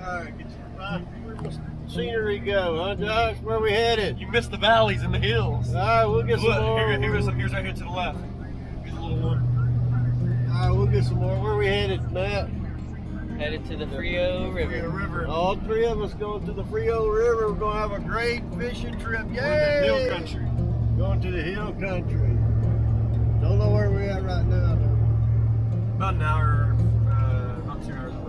Alright, get where'd the scenery go, huh, Josh? Where we headed? You missed the valleys and the hills. Alright, we'll get some more. Here's right here to the left. Here's a little one. Alright, we'll get some more. Where we headed, Matt? Headed to the Frio River. All three of us going to the Frio River. We're going to have a great fishing trip. Yay! We're in the hill country. Going to the hill country. Don't know where we're at right now, though. About an hour, about 2 hours away.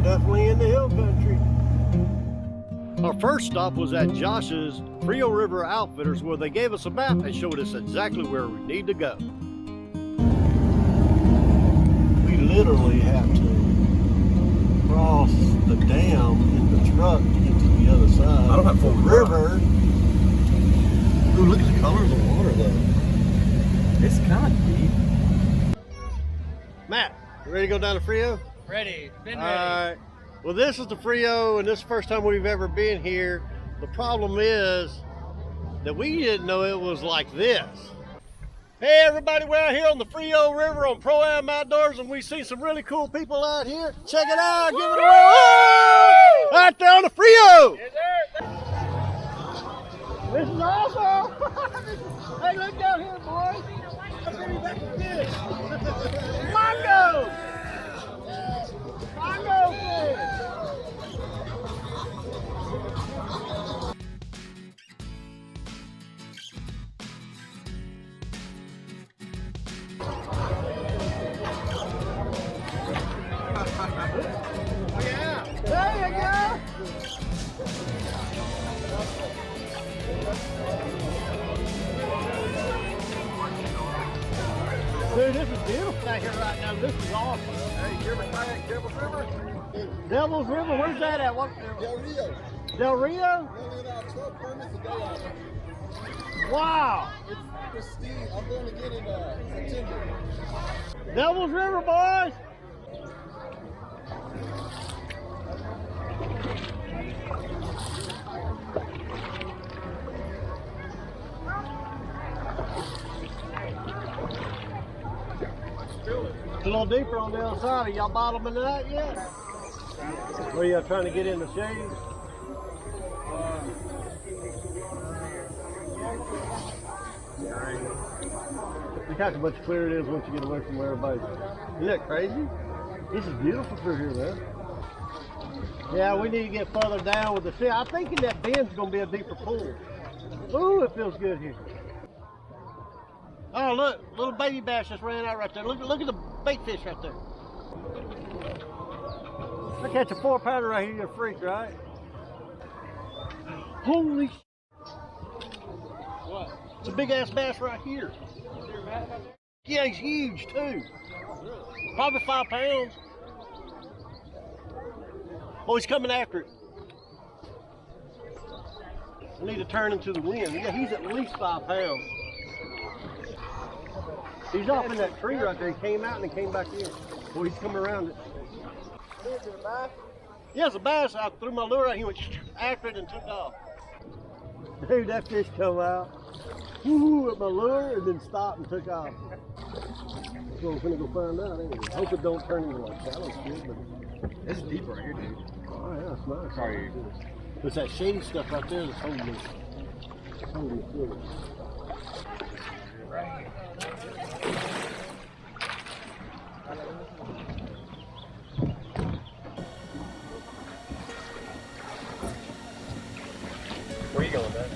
Definitely in the hill country. Our first stop was at Josh's Frio River Outfitters, where they gave us a map and showed us exactly where we need to go. We literally have to cross the dam in the truck to get to the other side. I don't have full river. Ooh, look at the color of the water though. It's kind of deep. Matt, you ready to go down to Frio? Ready. Been ready. Alright. Well, this is the Frio, and this is the first time we've ever been here. The problem is that we didn't know it was like this. Hey everybody, we're out here on the Frio River on Pro-Am Outdoors, and we see some really cool people out here. Check it out, give it away. Woo! Out there on the Frio. Yes, sir. This is awesome. Hey, look down here, boys. Mango. Mango fish! Oh yeah! There you go! Dude, this is beautiful out here right now. This is awesome. Hey, you ever kayak Devil's River? Devil's River, where's that at? What? Del Rio. Del Rio? Only about 12 permits a day out there. Wow! It's pristine. I'm going to get in September. Devil's River, boys! It's a little deeper on the other side. Are y'all bottoming that yet? Or are y'all trying to get in the shade? Look how much clearer it is once you get away from where everybody's. Isn't that crazy? This is beautiful through here, man. Yeah, we need to get further down with the sea. I think in that bend's going to be a deeper pool. Ooh, it feels good here. Oh, look, little baby bass just ran out right there. Look at the bait fish right there. I catch a 4-pounder right here, you're a freak, right? Holy sh**. What? It's a big ass bass right here. Is there a bass out there? Yeah, he's huge too. Probably 5 pounds. Oh, he's coming after it. I need to turn him to the wind. Yeah, he's at least 5 pounds. He's off in that tree right there. He came out and he came back in. Well, he's coming around it. Is it a bass? Yeah, it's a bass. I threw my lure out. He went after it and took off. Dude, that fish come out. Woo, at my lure and then stopped and took off. So I'm gonna go find out. Anyway. Hope it don't turn into like shallow shit, but It's deep right here, dude. oh yeah, it's nice. Sorry. It's that shady stuff right there that's holding me. Holding me through. Where are you going, man?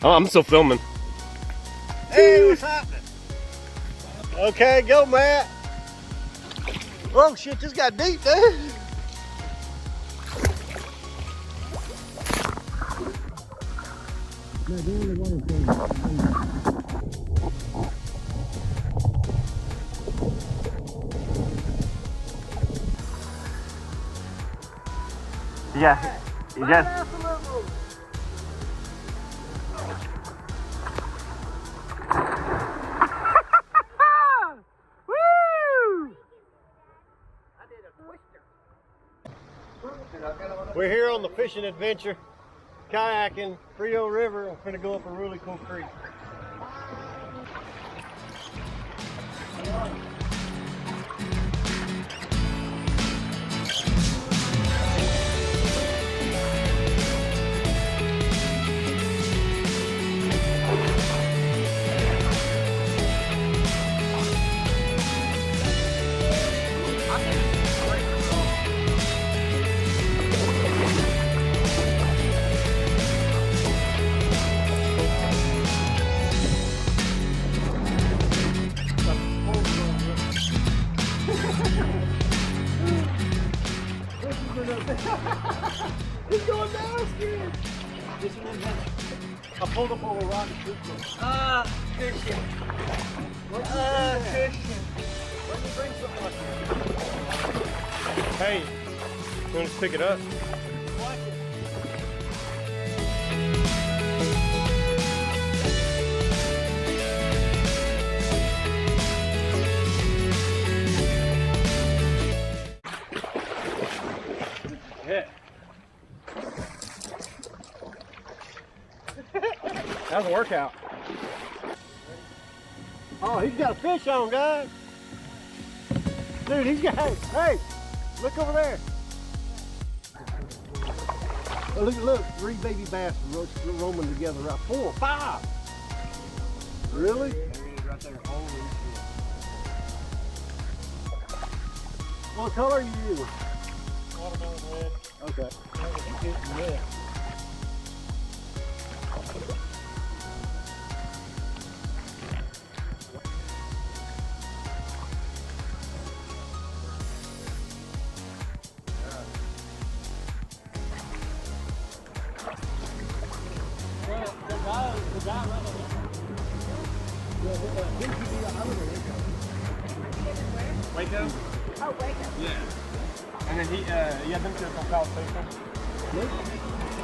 Oh, I'm still filming. Hey, what's happening? Okay, go, Matt. Oh shit, this got deep, dude. Yeah, you just. We're here on the fishing adventure, kayaking Frio River. I'm gonna go up a really cool creek. He's going down, scared. I pulled up on a rock and shoot him. Christian. Christian. Let me bring something like that. Hey, you want to pick it up? Watch it. Yeah. That was a workout. Oh, he's got a fish on, guys. Dude, he's got, hey, look over there. Oh, look, 3 baby bass roaming together, right? 4, 5. Really? Right there. Holy shit. What color are you using? Watermelon red. Okay. Waco? Oh, Waco. Yeah. And then he had them to from South Central.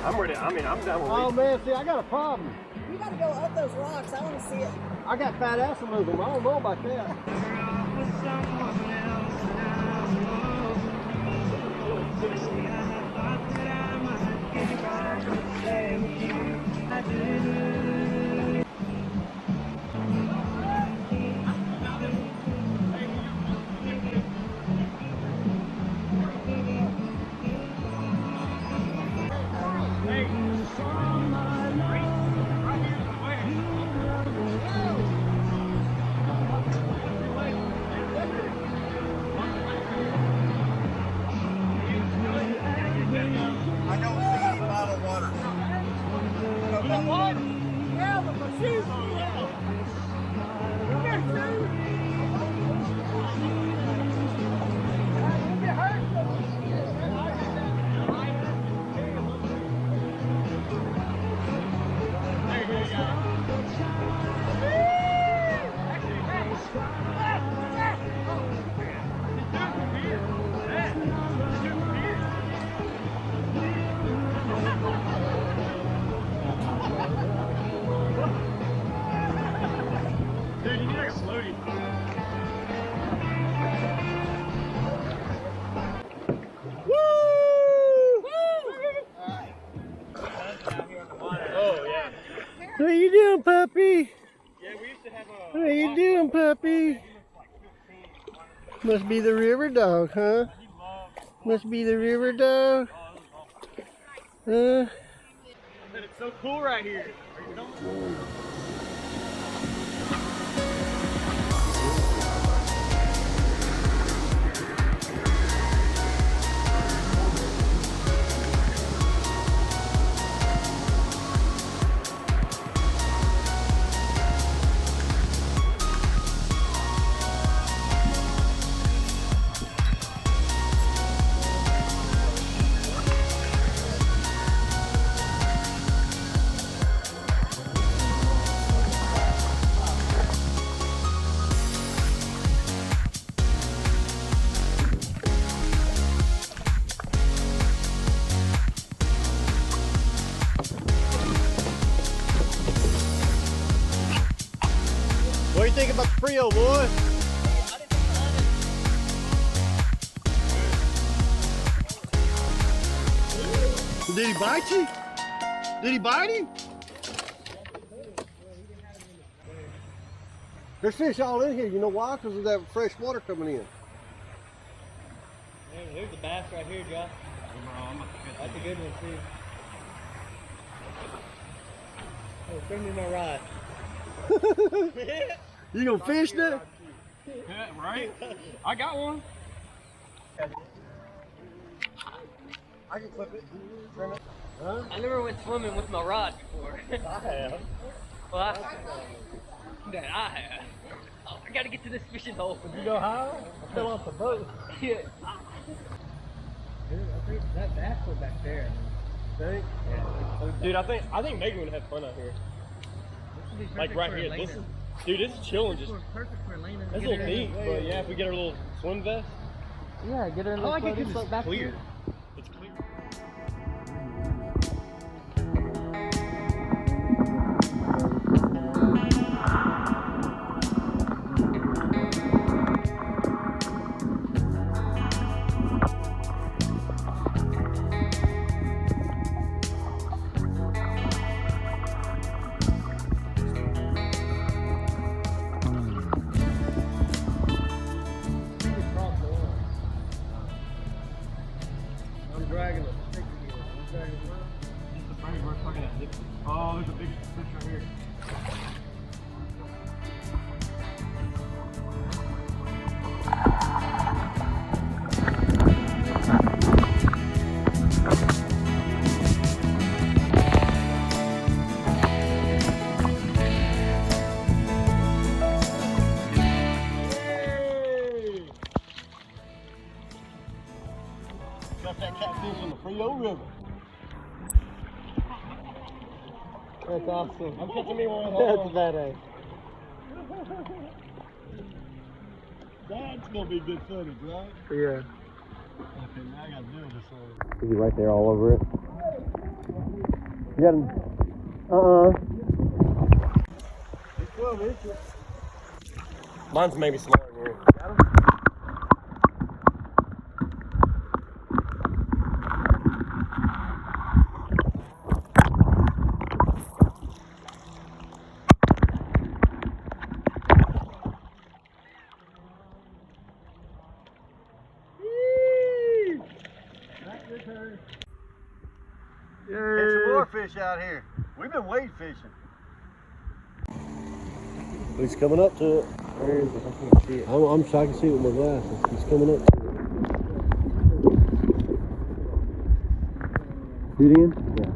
I'm ready. I mean, I'm down with Oh man, see, I got a problem. You gotta go up those rocks. I want to see it. I got fat ass in them. I don't know about that. Dude, you need like a floaty. Oh, yeah. What you doing, puppy? Yeah, we used to have a. What you doing, puppy? Must be the river dog, huh? Must be the river dog. It's so cool right here. Are you filming? What do you think about the Frio, boy? Did he bite you? Did he bite him? There's fish all in here. You know why? Because of that fresh water coming in. Man, there's a bass right here, Josh. That's a good one, too. Oh, bring me my rod. You gonna fish now? Yeah, right? I got one. I can clip it. Trim it. Huh? I never went swimming with my rod before. I have. Well, I have. Oh, I gotta get to this fishing hole. Did you go high? I fell off the boat. Yeah. Dude, I think that bass was back there. Think? Dude, I think Megan would have fun out here. Like right here. This is, dude, this is chilling. Just perfect for Elena. that's a little neat. But yeah, if we get our little swim vest. Yeah, get her in I the like it floaty because float it's back clear. here. It's clear. I'm dragging a stick again. I'm dragging a Just the frame we're fucking at. Oh, there's a big fish right here. Got that catfish in the Frio River. That's awesome. I'm catching me one. That's badass. That's gonna be good footage, right? Yeah. Okay, now I gotta do this one. Is he right there all over it? You got him. It's 12 inches. Mine's maybe smaller than yours. Got him? Catch some more fish out here. We've been wade fishing. He's coming up to it. Where is it? I can't see it. I'm sure I can see it with my glasses. He's coming up to it. Shoot in? Yeah.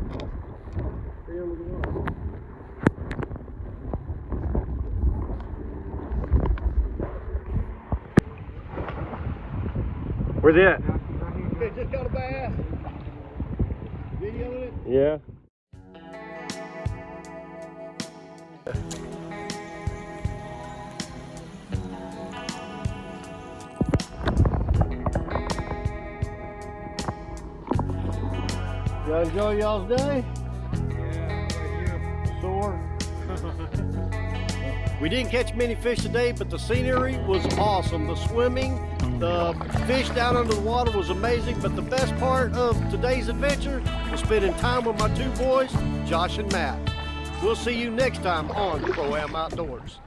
Where's he at? Okay, just got a bass. Videoing it. Yeah. Y'all enjoy y'all's day? Yeah, Sore. We didn't catch many fish today, but the scenery was awesome. The swimming, the fish down under the water was amazing, but the best part of today's adventure was spending time with my two boys, Josh and Matt. We'll see you next time on Pro Am Outdoors.